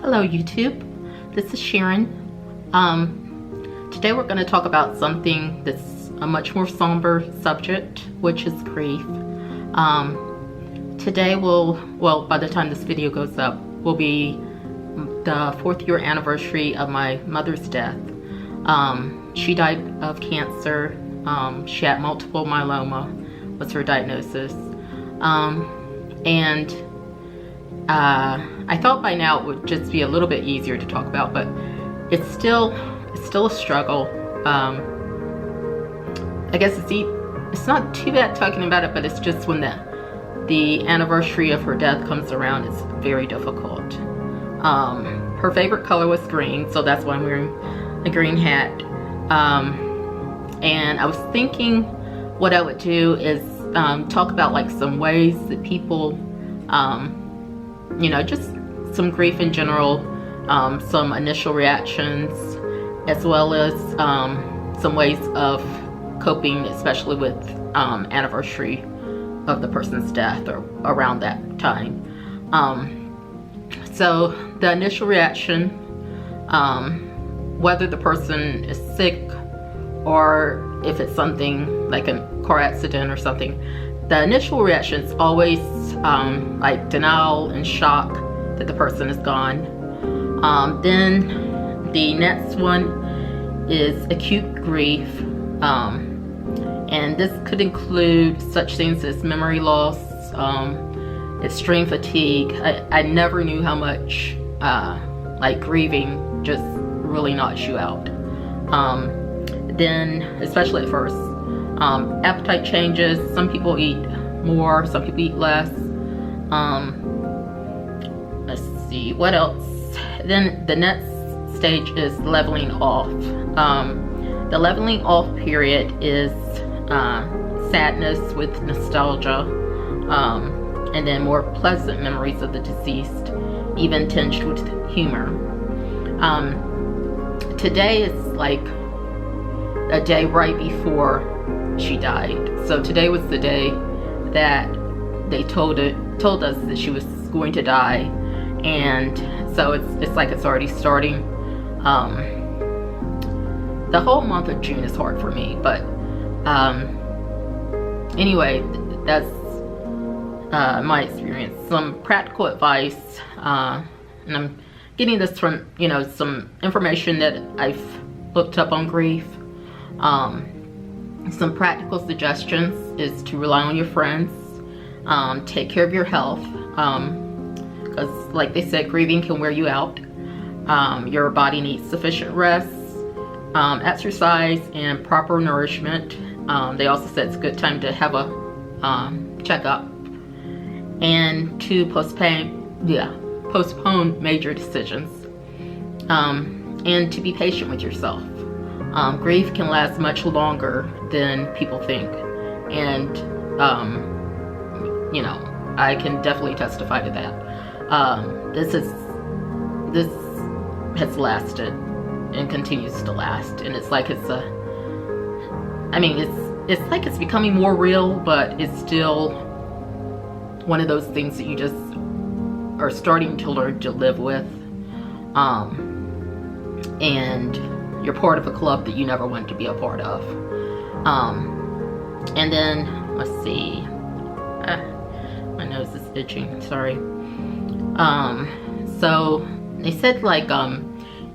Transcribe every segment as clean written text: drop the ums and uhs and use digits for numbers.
Hello YouTube, this is Sharon. Today we're going to talk about something that's a much more somber subject, which is grief. Today by the time this video goes up, will be the 4th year anniversary of my mother's death. She died of cancer. She had multiple myeloma was her diagnosis. I thought by now it would just be a little bit easier to talk about, but it's still a struggle. I guess it's not too bad talking about it, but it's just when the anniversary of her death comes around, it's very difficult. Her favorite color was green, so that's why I'm wearing a green hat. And I was thinking what I would do is talk about like some ways that people just some grief in general, some initial reactions, as well as some ways of coping, especially with anniversary of the person's death or around that time. So the initial reaction, whether the person is sick or if it's something like a car accident or something, the initial reaction is always like denial and shock that the person is gone. Then the next one is acute grief, and this could include such things as memory loss, extreme fatigue. I never knew how much like grieving just really knocks you out. Then, especially at first, appetite changes. Some people eat more, some people eat less. Let's see, what else? Then the next stage is leveling off. The leveling off period is sadness with nostalgia, and then more pleasant memories of the deceased, even tinged with humor. Today is like a day right before she died. So today was the day that they told us that she was going to die, and so it's like it's already starting. The whole month of June is hard for me, but anyway, that's my experience. Some practical advice, and I'm getting this from some information that I've looked up on grief. Some practical suggestions is to rely on your friends, take care of your health, because like they said, grieving can wear you out. Your body needs sufficient rest, exercise, and proper nourishment. They also said it's a good time to have a checkup, and to postpone major decisions, and to be patient with yourself. Grief can last much longer than people think, and I can definitely testify to that. This has lasted and continues to last, and it's like it's like it's becoming more real, but it's still one of those things that you just are starting to learn to live with, and you're part of a club that you never wanted to be a part of. And then, let's see, my nose is itching, sorry. So they said like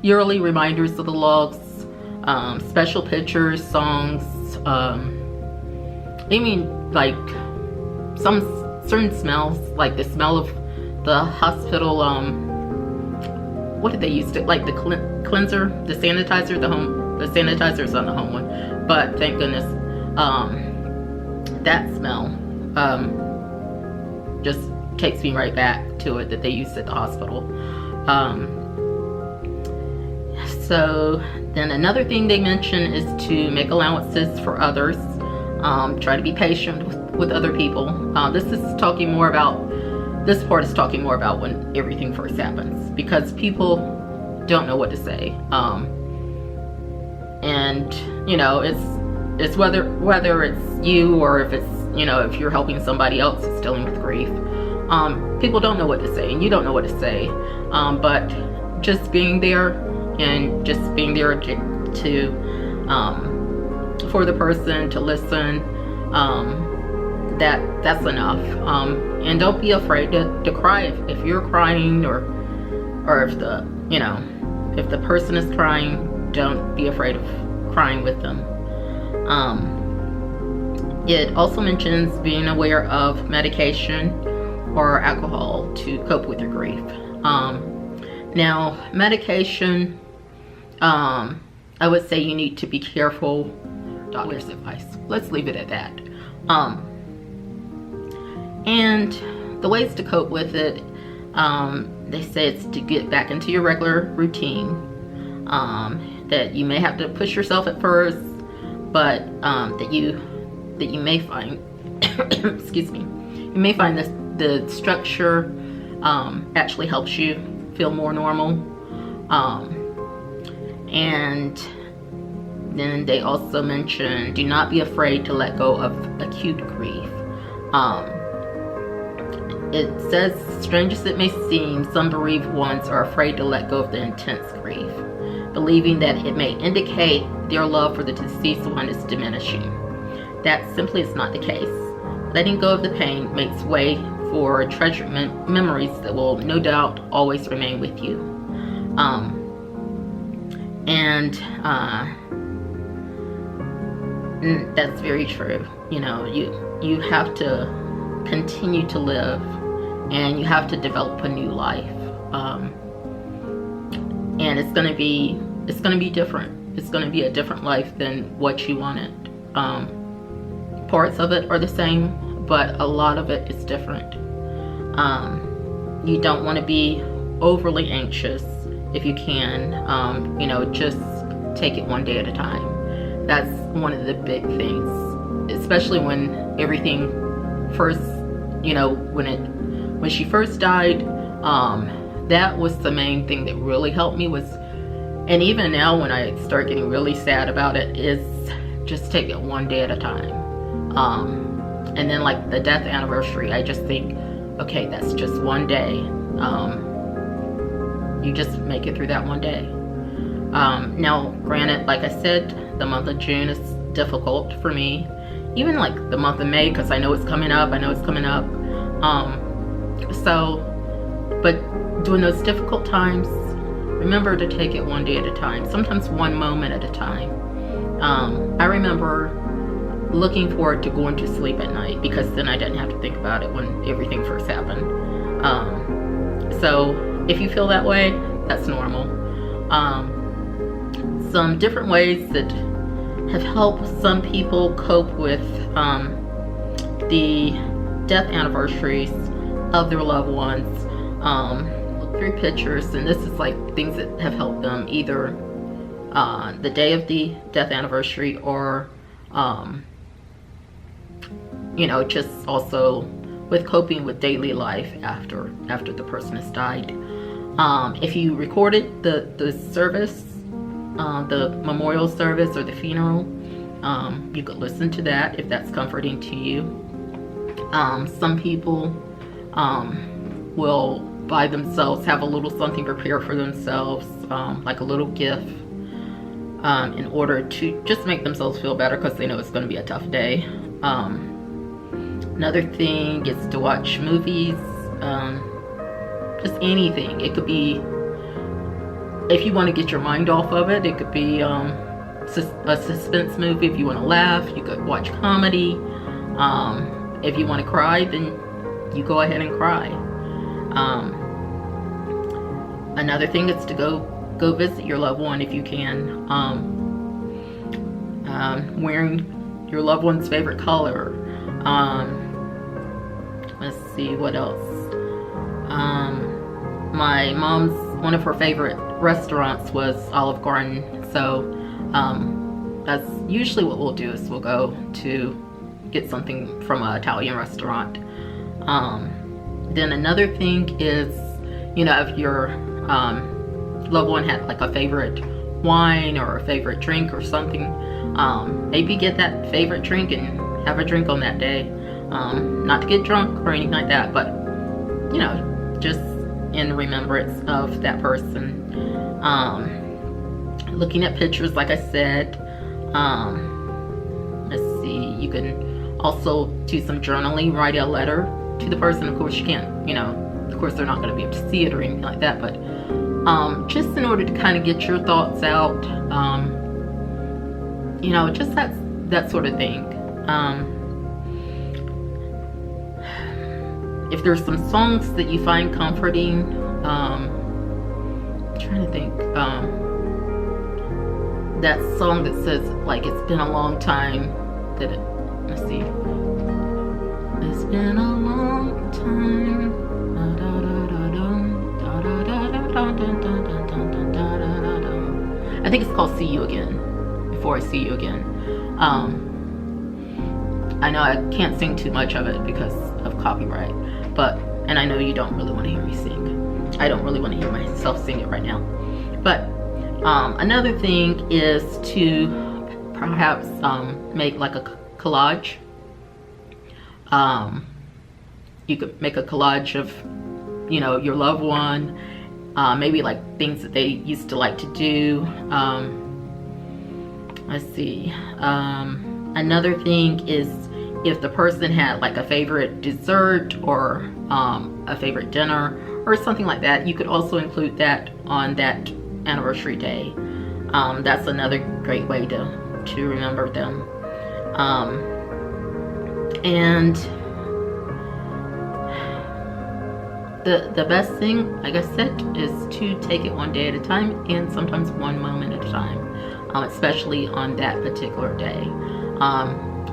yearly reminders of the logs, special pictures, songs, like some certain smells, like the smell of the hospital, what did they use to, like the cleanser, the sanitizer, the sanitizer is on the home one, but thank goodness, that smell just takes me right back to it, that they used at the hospital. So then another thing they mention is to make allowances for others, try to be patient with other people. This part is talking more about when everything first happens, because people don't know what to say, and it's whether it's you or if it's if you're helping somebody else that's dealing with grief, people don't know what to say, and you don't know what to say, but just being there and just being there to for the person to listen, that's enough. And don't be afraid to cry if you're crying, or if the if the person is crying, don't be afraid of crying with them. It also mentions being aware of medication or alcohol to cope with your grief. Now, medication, I would say you need to be careful. Doctor's advice. Let's leave it at that. And the ways to cope with it, they say it's to get back into your regular routine. That you may have to push yourself at first, but that you may find, excuse me, you may find the structure actually helps you feel more normal. And then they also mention, do not be afraid to let go of acute grief. It says, strange as it may seem, some bereaved ones are afraid to let go of the intense grief, believing that it may indicate their love for the deceased one is diminishing. That simply is not the case. Letting go of the pain makes way for treasured memories that will no doubt always remain with you. That's very true. You have to continue to live, and you have to develop a new life. And it's gonna be different. It's gonna be a different life than what you wanted. Parts of it are the same, but a lot of it is different. You don't want to be overly anxious if you can. Just take it one day at a time. That's one of the big things, especially when everything first, when she first died. That was the main thing that really helped me, and even now when I start getting really sad about it, is just take it one day at a time. And then like the death anniversary, I just think, okay, that's just one day. You just make it through that one day. Now, granted, like I said, the month of June is difficult for me. Even like the month of May, because I know it's coming up. But during those difficult times, remember to take it one day at a time. Sometimes one moment at a time. I remember looking forward to going to sleep at night, because then I didn't have to think about it when everything first happened. So if you feel that way, that's normal. Some different ways that have helped some people cope with the death anniversaries of their loved ones. Look through pictures, and this is like things that have helped them, either the day of the death anniversary, or just also with coping with daily life after the person has died. If you recorded the service, the memorial service or the funeral, you could listen to that if that's comforting to you. Some people will by themselves have a little something prepared for themselves, like a little gift, in order to just make themselves feel better, because they know it's going to be a tough day. Another thing is to watch movies, just anything. It could be, if you want to get your mind off of it, it could be a suspense movie. If you want to laugh, you could watch comedy. If you want to cry, then you go ahead and cry. Another thing is to go visit your loved one if you can. Wearing your loved one's favorite color. Let's see, what else? My mom's, one of her favorite restaurants was Olive Garden, so that's usually what we'll do, is we'll go to get something from an Italian restaurant. Then another thing is, if your loved one had like a favorite wine or a favorite drink or something, maybe get that favorite drink and have a drink on that day. Not to get drunk or anything like that, but just in remembrance of that person. Looking at pictures, like I said. Let's see, you can also do some journaling, write a letter to the person. Of course, you can't, of course, they're not going to be able to see it or anything like that, but just in order to kind of get your thoughts out, just that sort of thing. If there's some songs that you find comforting, I'm trying to think, that song that says, like, it's been a long time let's see, it's been a long time, I think it's called See You Again, Before I See You Again. I know I can't sing too much of it because of copyright, and I know you don't really want to hear me sing. I don't really want to hear myself sing it right now. But another thing is to perhaps make like a collage. You could make a collage of, your loved one, maybe like things that they used to like to do. Let's see. Another thing is if the person had like a favorite dessert or a favorite dinner or something like that, you could also include that on that anniversary day. That's another great way to remember them. And the best thing, like I said, is to take it one day at a time, and sometimes one moment at a time, especially on that particular day.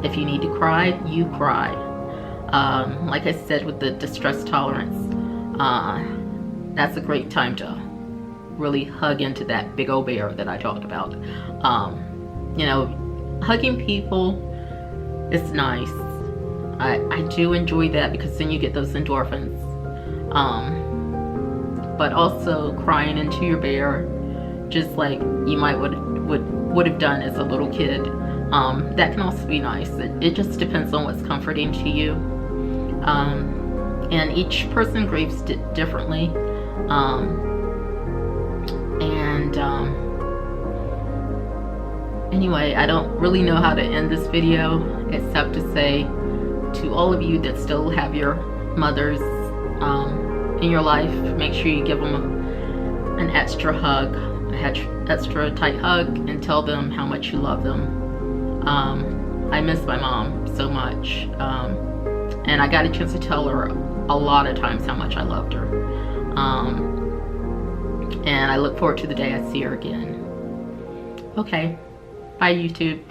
If you need to cry, you cry. Like I said, with the distress tolerance, that's a great time to really hug into that big old bear that I talked about. Hugging people is nice. I do enjoy that because then you get those endorphins. But also crying into your bear, just like you might would have done as a little kid, that can also be nice. It just depends on what's comforting to you, and each person grieves differently. Anyway, I don't really know how to end this video except to say to all of you that still have your mothers in your life, make sure you give them an extra hug, an extra tight hug, and tell them how much you love them. I miss my mom so much, and I got a chance to tell her a lot of times how much I loved her, and I look forward to the day I see her again. Okay, bye YouTube.